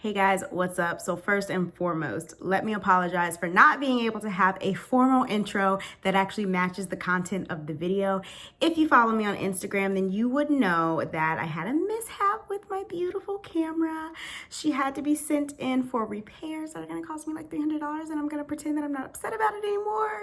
Hey guys, what's up? So first and foremost, let me apologize for not being able to have a formal intro that actually matches the content of the video. If you follow me on Instagram, then you would know that I had a mishap with my beautiful camera. She had to be sent in for repairs that are gonna cost me like $300, and I'm gonna pretend that I'm not upset about it anymore.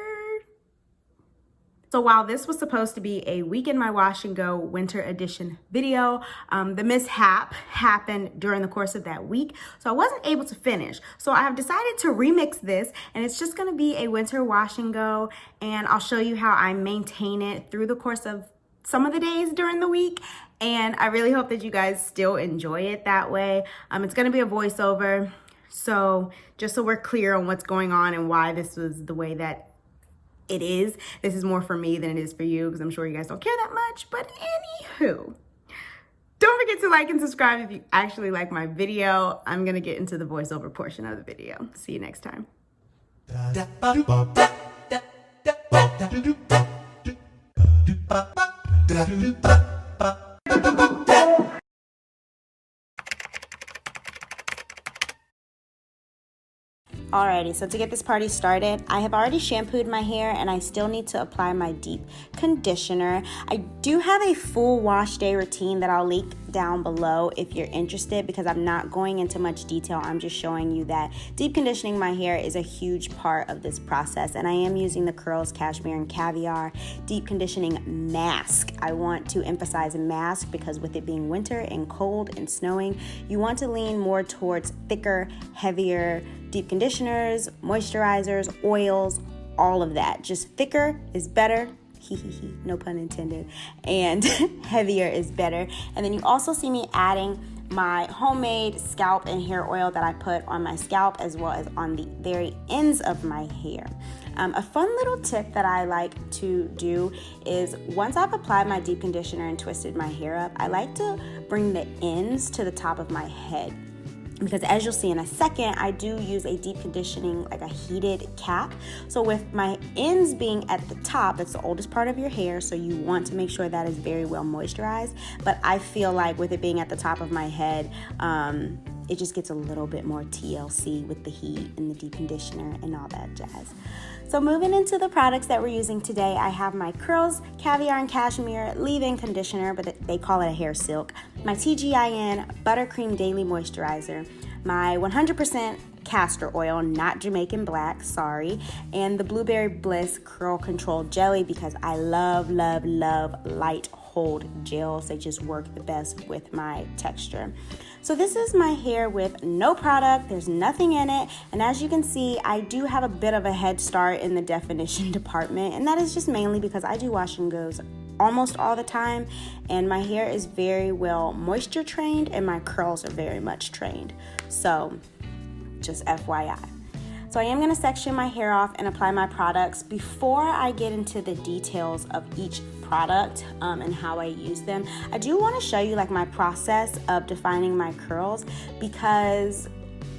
So while this was supposed to be a week in my wash and go winter edition video, the mishap happened during the course of that week. So I wasn't able to finish. So I have decided to remix this, and it's just gonna be a winter wash and go, and I'll show you how I maintain it through the course of some of the days during the week. And I really hope that you guys still enjoy it that way. It's gonna be a voiceover. So just so we're clear on what's going on and why this was the way that it is. This is more for me than it is for you, because I'm sure you guys don't care that much. But anywho, don't forget to like and subscribe if you actually like my video. I'm gonna get into the voiceover portion of the video. See you next time. Alrighty, so to get this party started, I have already shampooed my hair and I still need to apply my deep conditioner. I do have a full wash day routine that I'll link down below if you're interested, because I'm not going into much detail. I'm just showing you that deep conditioning my hair is a huge part of this process, and I am using the Curls, Cashmere, and Caviar deep conditioning mask. I want to emphasize mask because with it being winter and cold and snowing, you want to lean more towards thicker, heavier deep conditioners, moisturizers, oils, all of that. Just thicker is better. No pun intended. And heavier is better. And then you also see me adding my homemade scalp and hair oil that I put on my scalp as well as on the very ends of my hair. A fun little tip that I like to do is once I've applied my deep conditioner and twisted my hair up, I like to bring the ends to the top of my head. Because as you'll see in a second, I do use a deep conditioning, like a heated cap. So with my ends being at the top, it's the oldest part of your hair, so you want to make sure that is very well moisturized. But I feel like with it being at the top of my head, it just gets a little bit more TLC with the heat and the deep conditioner and all that jazz. So moving into the products that we're using today, I have my Curls, Caviar, and Cashmere leave-in conditioner, but they call it a hair silk, my TGIN Buttercream Daily Moisturizer, my 100% Castor Oil, not Jamaican Black, sorry, and the Blueberry Bliss Curl Control Jelly, because I love, love, love light hold gels. They just work the best with my texture. So this is my hair with no product, there's nothing in it, and as you can see, I do have a bit of a head start in the definition department, and that is just mainly because I do wash and goes almost all the time, and my hair is very well moisture trained, and my curls are very much trained. So just FYI. So I am going to section my hair off and apply my products. Before I get into the details of each product and how I use them, I do want to show you like my process of defining my curls, because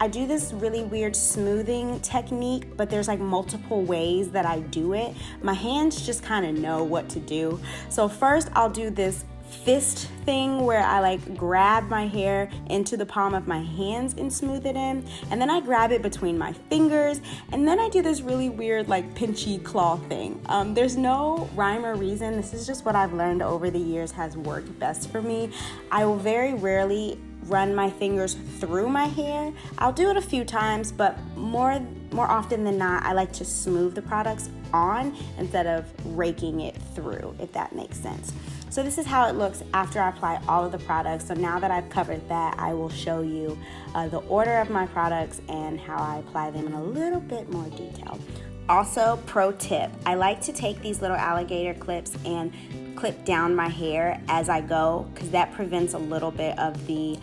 I do this really weird smoothing technique, but there's like multiple ways that I do it. My hands just kind of know what to do. So first I'll do this fist thing where I like grab my hair into the palm of my hands and smooth it in, and then I grab it between my fingers, and then I do this really weird like pinchy claw thing. There's no rhyme or reason. This is just what I've learned over the years has worked best for me. I will very rarely run my fingers through my hair. I'll do it a few times, but more often than not, I like to smooth the products on instead of raking it through, if that makes sense. So this is how it looks after I apply all of the products. So now that I've covered that, I will show you the order of my products and how I apply them in a little bit more detail. Also, pro tip, I like to take these little alligator clips and clip down my hair as I go, because that prevents a little bit of the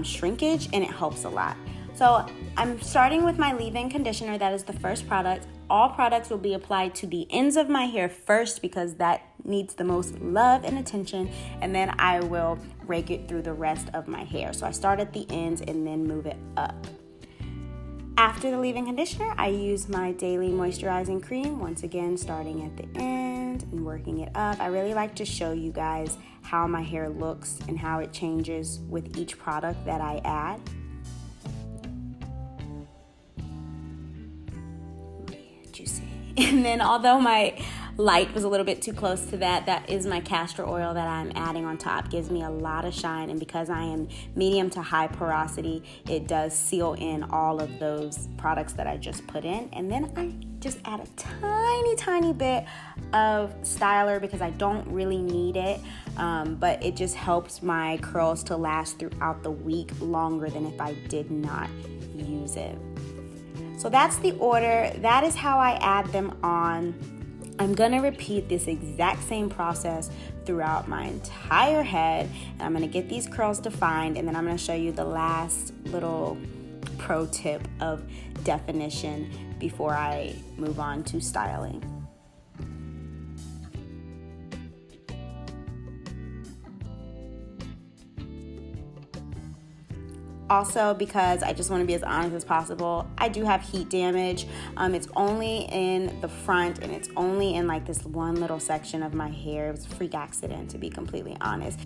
shrinkage, and it helps a lot. So I'm starting with my leave-in conditioner. That is the first product. All products will be applied to the ends of my hair first, because that needs the most love and attention, and then I will rake it through the rest of my hair. So I start at the ends and then move it up. After the leave-in conditioner, I use my daily moisturizing cream, once again starting at the end and working it up. I really like to show you guys how my hair looks and how it changes with each product that I add. what you say. And then although my light was a little bit too close to that, that is my castor oil that I'm adding on top. Gives me a lot of shine, and because I am medium to high porosity, it does seal in all of those products that I just put in. And then I just add a tiny bit of styler because I don't really need it, but it just helps my curls to last throughout the week longer than if I did not use it. So that's the order. That is how I add them on. I'm gonna repeat this exact same process throughout my entire head, and I'm gonna get these curls defined, and then I'm gonna show you the last little pro tip of definition before I move on to styling. Also, because I just want to be as honest as possible, I do have heat damage. It's only in the front, and it's only in like this one little section of my hair. It was a freak accident, to be completely honest.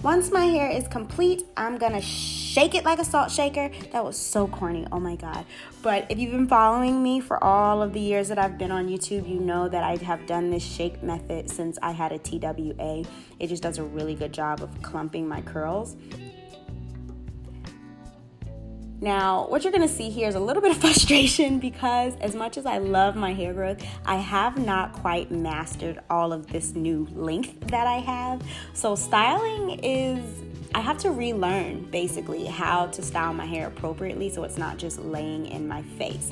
Once my hair is complete, I'm gonna shake it like a salt shaker. That was so corny, oh my God. But if you've been following me for all of the years that I've been on YouTube, you know that I have done this shake method since I had a TWA. It just does a really good job of clumping my curls. Now, what you're gonna see here is a little bit of frustration because as much as I love my hair growth, I have not quite mastered all of this new length that I have. So styling is, I have to relearn basically how to style my hair appropriately so it's not just laying in my face.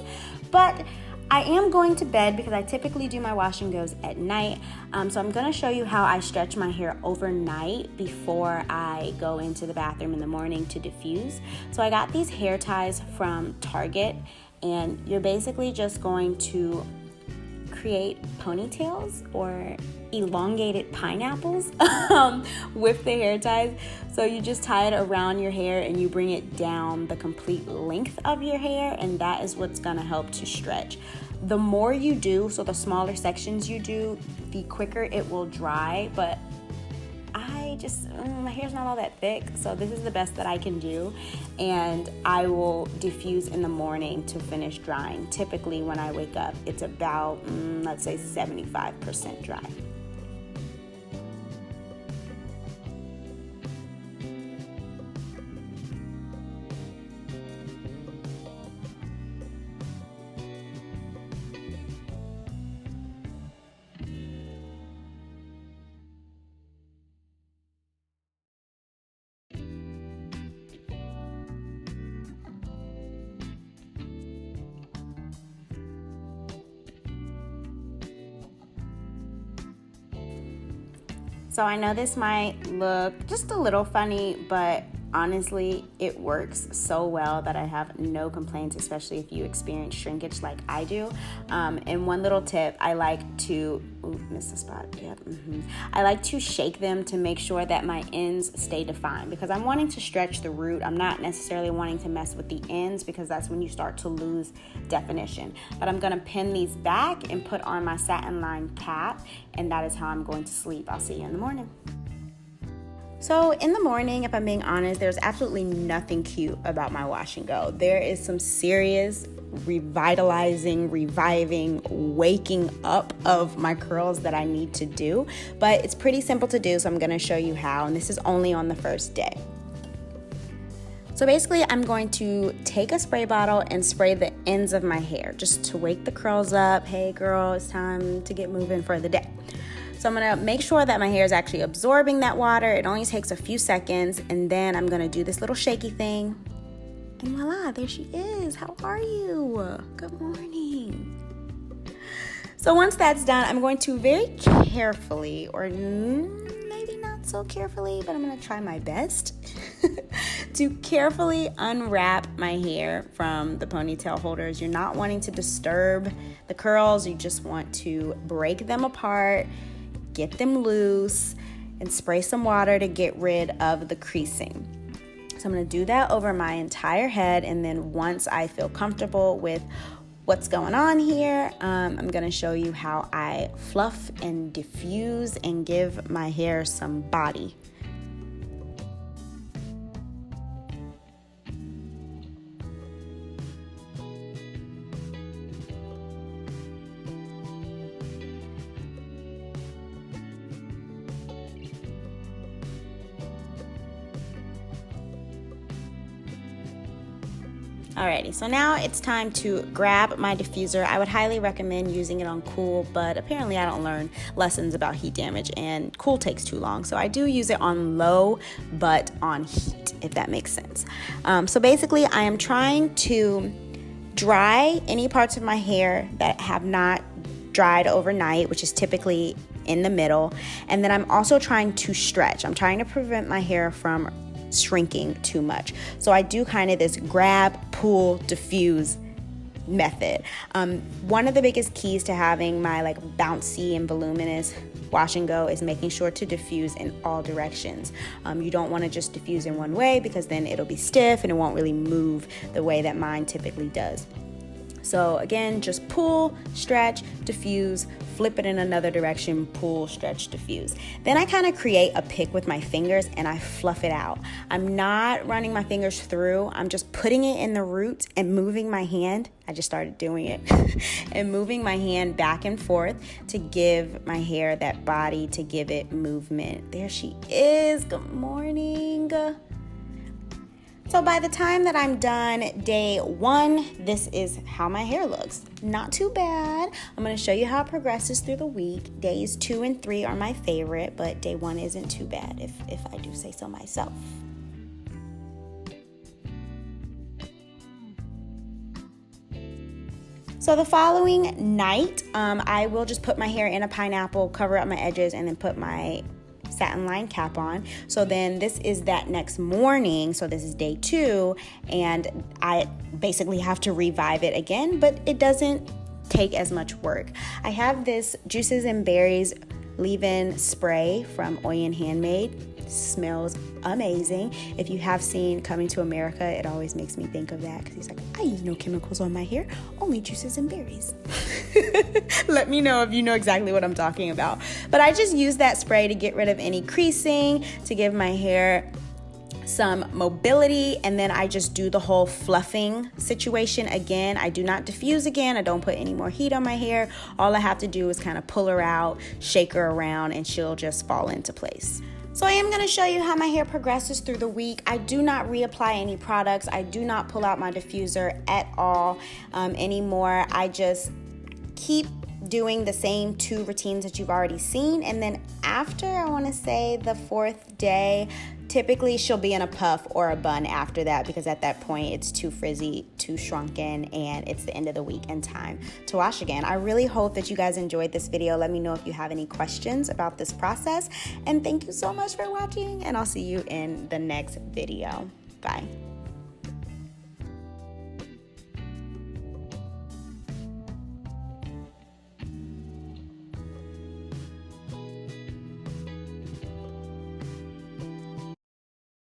But I am going to bed because I typically do my wash and goes at night. So I'm gonna show you how I stretch my hair overnight before I go into the bathroom in the morning to diffuse. So I got these hair ties from Target, and you're basically just going to create ponytails or elongated pineapples with the hair ties. So you just tie it around your hair and you bring it down the complete length of your hair, and that is what's gonna help to stretch. The more you do, so the smaller sections you do, the quicker it will dry, but my hair's not all that thick, so this is the best that I can do, and I will diffuse in the morning to finish drying. Typically when I wake up, it's about, let's say 75% dry. So I know this might look just a little funny, but honestly, it works so well that I have no complaints, especially if you experience shrinkage like I do. And one little tip, I like to, missed the spot, yep. I like to shake them to make sure that my ends stay defined because I'm wanting to stretch the root. I'm not necessarily wanting to mess with the ends because that's when you start to lose definition. But I'm gonna pin these back and put on my satin lined cap, and that is how I'm going to sleep. I'll see you in the morning. So in the morning, if I'm being honest, there's absolutely nothing cute about my wash and go. There is some serious revitalizing, reviving, waking up of my curls that I need to do, but it's pretty simple to do, so I'm gonna show you how, and this is only on the first day. So basically, I'm going to take a spray bottle and spray the ends of my hair just to wake the curls up. Hey girl, it's time to get moving for the day. So I'm gonna make sure that my hair is actually absorbing that water. It only takes a few seconds, and then I'm gonna do this little shaky thing. And voila, there she is. How are you? Good morning. So once that's done, I'm going to very carefully, or maybe not so carefully, but I'm gonna try my best to carefully unwrap my hair from the ponytail holders. You're not wanting to disturb the curls. You just want to break them apart, get them loose, and spray some water to get rid of the creasing. So I'm going to do that over my entire head, and then once I feel comfortable with what's going on here, I'm going to show you how I fluff and diffuse and give my hair some body. Alrighty, so now it's time to grab my diffuser. I would highly recommend using it on cool, but apparently I don't learn lessons about heat damage, and cool takes too long. So I do use it on low, but on heat, if that makes sense. So basically, I am trying to dry any parts of my hair that have not dried overnight, which is typically in the middle. And then I'm also trying to stretch. I'm trying to prevent my hair from shrinking too much. So I do kind of this grab, pull, diffuse method. One of the biggest keys to having my like bouncy and voluminous wash and go is making sure to diffuse in all directions. You don't want to just diffuse in one way, because then it'll be stiff and it won't really move the way that mine typically does. So again, just pull, stretch, diffuse, flip it in another direction, pull, stretch, diffuse. Then I kind of create a pick with my fingers and I fluff it out. I'm not running my fingers through. I'm just putting it in the roots and moving my hand. I just started doing it and moving my hand back and forth to give my hair that body, to give it movement. There she is. Good morning. So by the time that I'm done day 1, this is how my hair looks. Not too bad. I'm going to show you how it progresses through the week. Days 2 and 3 are my favorite, but day 1 isn't too bad if I do say so myself. So the following night, I will just put my hair in a pineapple, cover up my edges, and then put my satin line cap on. So then this is that next morning. So this is day 2, and I basically have to revive it again, but it doesn't take as much work. I have this Juices and Berries leave-in spray from Oil Handmade. Smells amazing. If you have seen Coming to America, it always makes me think of that, because he's like, I use no chemicals on my hair, only juices and berries. Let me know if you know exactly what I'm talking about. But I just use that spray to get rid of any creasing, to give my hair some mobility, and then I just do the whole fluffing situation again. I do not diffuse again. I don't put any more heat on my hair. All I have to do is kind of pull her out, shake her around, and she'll just fall into place. So I am going to show you how my hair progresses through the week. I do not reapply any products. I do not pull out my diffuser at all anymore. I just keep doing the same 2 routines that you've already seen. And then after, I want to say the 4th day, typically she'll be in a puff or a bun after that, because at that point it's too frizzy, too shrunken, and it's the end of the week and time to wash again. I really hope that you guys enjoyed this video. Let me know if you have any questions about this process. And thank you so much for watching, and I'll see you in the next video. Bye.